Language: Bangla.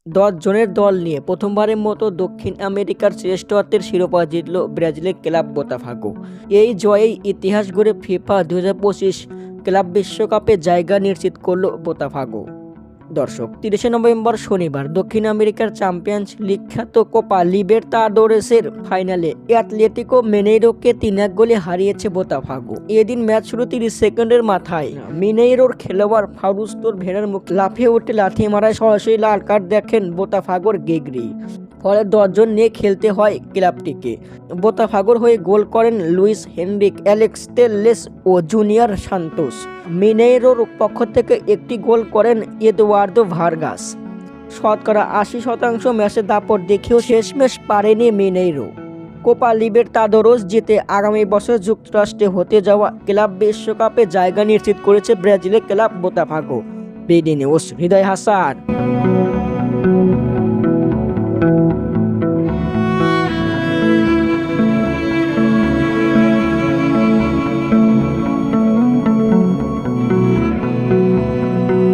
10 জনের দল নিয়ে প্রথমবারের মতো দক্ষিণ আমেরিকার শ্রেষ্ঠত্বের শিরোপা জিতল ব্রাজিলের ক্লাব বোতাফোগো। এই জয়েই ইতিহাস গড়ে ফিফা 2025 ক্লাব বিশ্বকাপে জায়গা নিশ্চিত করল বোতাফোগো। দর্শক, 30 নভেম্বর শনিবার দক্ষিণ আমেরিকার চ্যাম্পিয়ন্স লিগ খ্যাত কোপা লিবেরতাদোরেসের ফাইনালে অ্যাটলেটিকো মিনেইরোকে 3-1 গোলে হারিয়েছে বোতাফোগো। এদিন ম্যাচ শুরু 30 সেকেন্ডের মাথায় মিনেইরোর খেলোয়াড় ফাউস্তো ভেরার মুখ লাফিয়ে উঠে লাথি মারায় সরাসরি লাল কার্ড দেখেন বোতাফোগোর গেগরি। ফলে 10 জন নিয়ে খেলতে হয় ক্লাবটিকে। বোতাফোগোর হয়ে গোল করেন লুইস হেনরিক, অ্যালেক্স টেলেস ও জুনিয়র সান্তোস। মিনেইরোর পক্ষ থেকে একটি গোল করেন এদুয়ার্দো ভার্গাস। শতকরা 80% ম্যাচের দাপট দেখেও শেষমেশ পারেনি মিনেইরো। কোপা লিবেরতাদোরেস জিতে আগামী বছর যুক্তরাষ্ট্রে হতে যাওয়া ক্লাব বিশ্বকাপে জায়গা নিশ্চিত করেছে ব্রাজিলের ক্লাব বোতাফোগো। বিডি নিউজ, হৃদয় হাসান।